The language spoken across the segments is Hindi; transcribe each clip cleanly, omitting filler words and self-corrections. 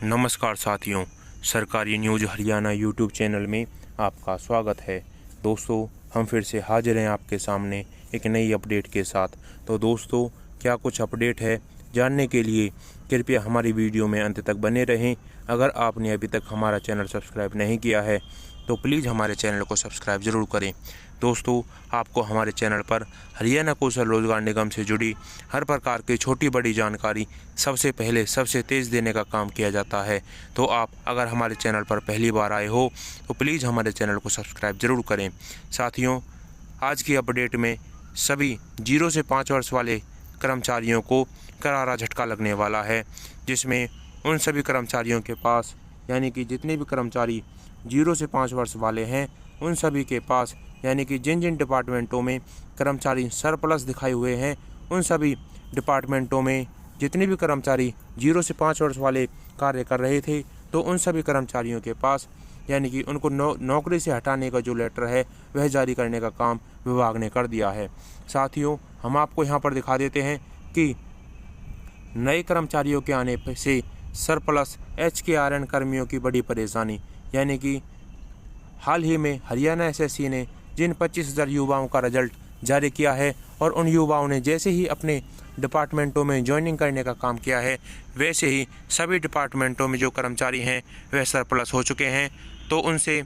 नमस्कार साथियों, सरकारी न्यूज़ हरियाणा यूट्यूब चैनल में आपका स्वागत है। दोस्तों, हम फिर से हाजिर हैं आपके सामने एक नई अपडेट के साथ। तो दोस्तों, क्या कुछ अपडेट है जानने के लिए कृपया हमारी वीडियो में अंत तक बने रहें। अगर आपने अभी तक हमारा चैनल सब्सक्राइब नहीं किया है तो प्लीज़ हमारे चैनल को सब्सक्राइब ज़रूर करें। दोस्तों, आपको हमारे चैनल पर हरियाणा कौशल रोजगार निगम से जुड़ी हर प्रकार की छोटी बड़ी जानकारी सबसे पहले सबसे तेज़ देने का काम किया जाता है। तो आप अगर हमारे चैनल पर पहली बार आए हो तो प्लीज़ हमारे चैनल को सब्सक्राइब ज़रूर करें। साथियों, आज की अपडेट में सभी 0 से 5 वर्ष वाले कर्मचारियों को करारा झटका लगने वाला है, जिसमें उन सभी कर्मचारियों के पास यानी कि जितने भी कर्मचारी 0 से 5 वर्ष वाले हैं उन सभी के पास यानी कि जिन जिन डिपार्टमेंटों में कर्मचारी सरप्लस दिखाए हुए हैं उन सभी डिपार्टमेंटों में जितने भी कर्मचारी 0 से 5 वर्ष वाले कार्य कर रहे थे तो उन सभी कर्मचारियों के पास यानी कि उनको नौकरी से हटाने का जो लेटर है वह जारी करने का काम विभाग ने कर दिया है। साथियों, हम आपको यहाँ पर दिखा देते हैं कि नए कर्मचारियों के आने से सरप्लस HKRN कर्मियों की बड़ी परेशानी, यानी कि हाल ही में हरियाणा SSC ने जिन 25,000 युवाओं का रिजल्ट जारी किया है और उन युवाओं ने जैसे ही अपने डिपार्टमेंटों में ज्वाइनिंग करने का काम किया है वैसे ही सभी डिपार्टमेंटों में जो कर्मचारी हैं वह सरप्लस हो चुके हैं। तो उनसे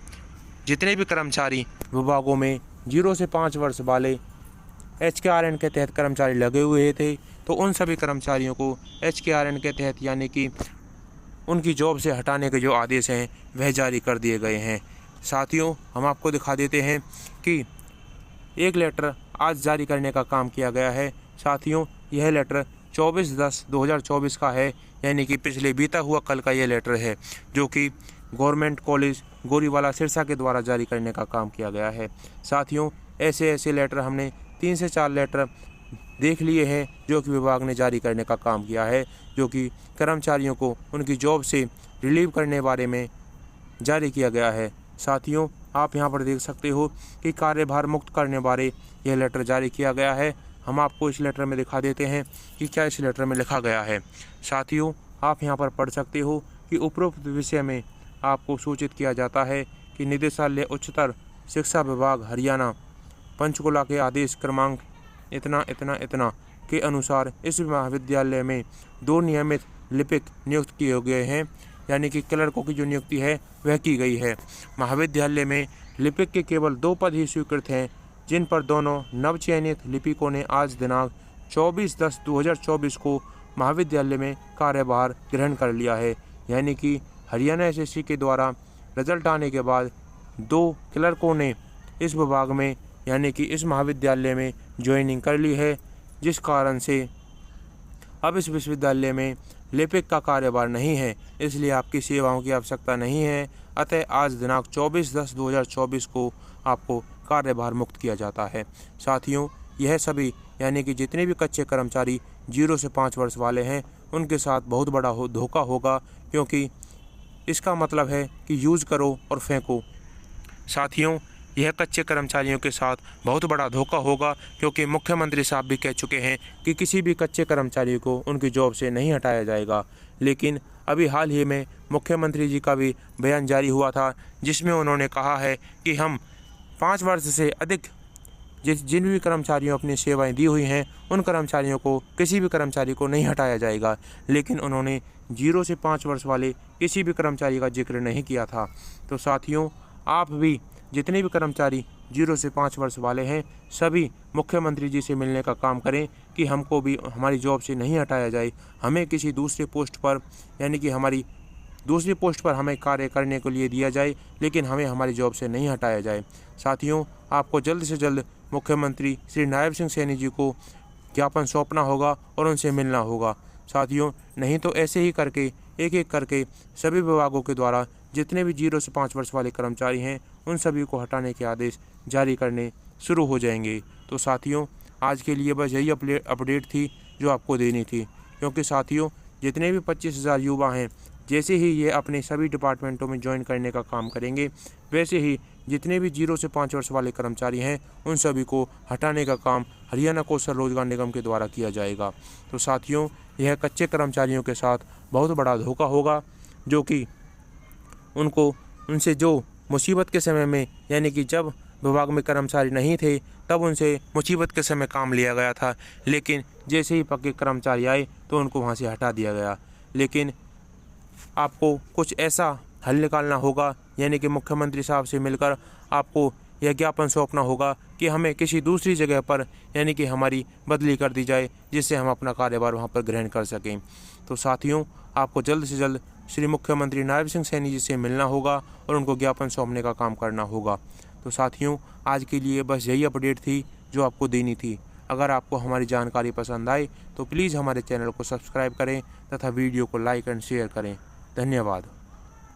जितने भी कर्मचारी विभागों में 0 से 5 वर्ष वाले HKRN के तहत कर्मचारी लगे हुए थे तो उन सभी कर्मचारियों को HKRN के तहत यानी कि उनकी जॉब से हटाने के जो आदेश हैं वह जारी कर दिए गए हैं। साथियों, हम आपको दिखा देते हैं कि एक लेटर आज जारी करने का काम किया गया है। साथियों, यह लेटर 24/10/2024 का है, यानी कि पिछले बीता हुआ कल का यह लेटर है जो कि गवर्नमेंट कॉलेज गोरीवाला सिरसा के द्वारा जारी करने का काम किया गया है। साथियों, ऐसे लेटर हमने 3 से 4 लेटर देख लिए हैं जो कि विभाग ने जारी करने का काम किया है, जो कि कर्मचारियों को उनकी जॉब से रिलीव करने बारे में जारी किया गया है। साथियों, आप यहां पर देख सकते हो कि कार्यभार मुक्त करने बारे यह लेटर जारी किया गया है। हम आपको इस लेटर में दिखा देते हैं कि क्या इस लेटर में लिखा गया है। साथियों, आप यहां पर पढ़ सकते हो कि उपरोक्त विषय में आपको सूचित किया जाता है कि निदेशालय उच्चतर शिक्षा विभाग हरियाणा पंचकुला के आदेश क्रमांक इतना के अनुसार इस महाविद्यालय में 2 नियमित लिपिक नियुक्त किए गए हैं, यानी कि क्लर्कों की जो नियुक्ति है वह की गई है। महाविद्यालय में लिपिक के केवल 2 पद ही स्वीकृत हैं, जिन पर दोनों नवचयनित लिपिकों ने आज दिनांक 24/10/2024 को महाविद्यालय में कार्यभार ग्रहण कर लिया है। यानी कि हरियाणा SSC के द्वारा रिजल्ट आने के बाद 2 क्लर्कों ने इस विभाग में यानी कि इस महाविद्यालय में ज्वाइनिंग कर ली है, जिस कारण से अब इस विश्वविद्यालय में लिपिक का कार्यभार नहीं है, इसलिए आपकी सेवाओं की आवश्यकता नहीं है। अतः आज दिनांक 24/10/2024 को आपको कार्यभार मुक्त किया जाता है। साथियों, यह सभी यानी कि जितने भी कच्चे कर्मचारी 0 से 5 वर्ष वाले हैं उनके साथ बहुत बड़ा धोखा होगा, क्योंकि इसका मतलब है कि यूज़ करो और फेंको। साथियों, यह कच्चे कर्मचारियों के साथ बहुत बड़ा धोखा होगा, क्योंकि मुख्यमंत्री साहब भी कह चुके हैं कि किसी भी कच्चे कर्मचारी को उनकी जॉब से नहीं हटाया जाएगा। लेकिन अभी हाल ही में मुख्यमंत्री जी का भी बयान जारी हुआ था, जिसमें उन्होंने कहा है कि हम 5 वर्ष से अधिक जिन भी कर्मचारियों अपनी सेवाएं दी हुई हैं उन कर्मचारियों को किसी भी कर्मचारी को नहीं हटाया जाएगा। लेकिन उन्होंने 0 से 5 वर्ष वाले किसी भी कर्मचारी का जिक्र नहीं किया था। तो साथियों, आप भी जितने भी कर्मचारी 0 से 5 वर्ष वाले हैं सभी मुख्यमंत्री जी से मिलने का काम करें कि हमको भी हमारी जॉब से नहीं हटाया जाए, हमें किसी दूसरे पोस्ट पर यानी कि हमारी दूसरी पोस्ट पर हमें कार्य करने के लिए दिया जाए, लेकिन हमें हमारी जॉब से नहीं हटाया जाए। साथियों, आपको जल्द से जल्द मुख्यमंत्री श्री नायब सिंह सैनी जी को ज्ञापन सौंपना होगा और उनसे मिलना होगा। साथियों, नहीं तो ऐसे ही करके एक एक करके सभी विभागों के द्वारा जितने भी 0 से 5 वर्ष वाले कर्मचारी हैं उन सभी को हटाने के आदेश जारी करने शुरू हो जाएंगे। तो साथियों, आज के लिए बस यही अपडेट थी जो आपको देनी थी, क्योंकि साथियों जितने भी 25,000 युवा हैं जैसे ही ये अपने सभी डिपार्टमेंटों में ज्वाइन करने का काम करेंगे वैसे ही जितने भी 0 से 5 वर्ष वाले कर्मचारी हैं उन सभी को हटाने का काम हरियाणा कौशल रोजगार निगम के द्वारा किया जाएगा। तो साथियों, यह कच्चे कर्मचारियों के साथ बहुत बड़ा धोखा होगा। जो कि उनसे जो मुसीबत के समय में, यानी कि जब विभाग में कर्मचारी नहीं थे तब उनसे मुसीबत के समय काम लिया गया था, लेकिन जैसे ही पक्के कर्मचारी आए तो उनको वहाँ से हटा दिया गया। लेकिन आपको कुछ ऐसा हल निकालना होगा, यानी कि मुख्यमंत्री साहब से मिलकर आपको यह ज्ञापन सौंपना होगा कि हमें किसी दूसरी जगह पर, यानी कि हमारी बदली कर दी जाए, जिससे हम अपना कार्यभार वहां पर ग्रहण कर सकें। तो साथियों, आपको जल्द से जल्द श्री मुख्यमंत्री नायब सिंह सैनी जी से मिलना होगा और उनको ज्ञापन सौंपने का काम करना होगा। तो साथियों, आज के लिए बस यही अपडेट थी जो आपको देनी थी। अगर आपको हमारी जानकारी पसंद आए तो प्लीज़ हमारे चैनल को सब्सक्राइब करें तथा वीडियो को लाइक एंड शेयर करें। धन्यवाद।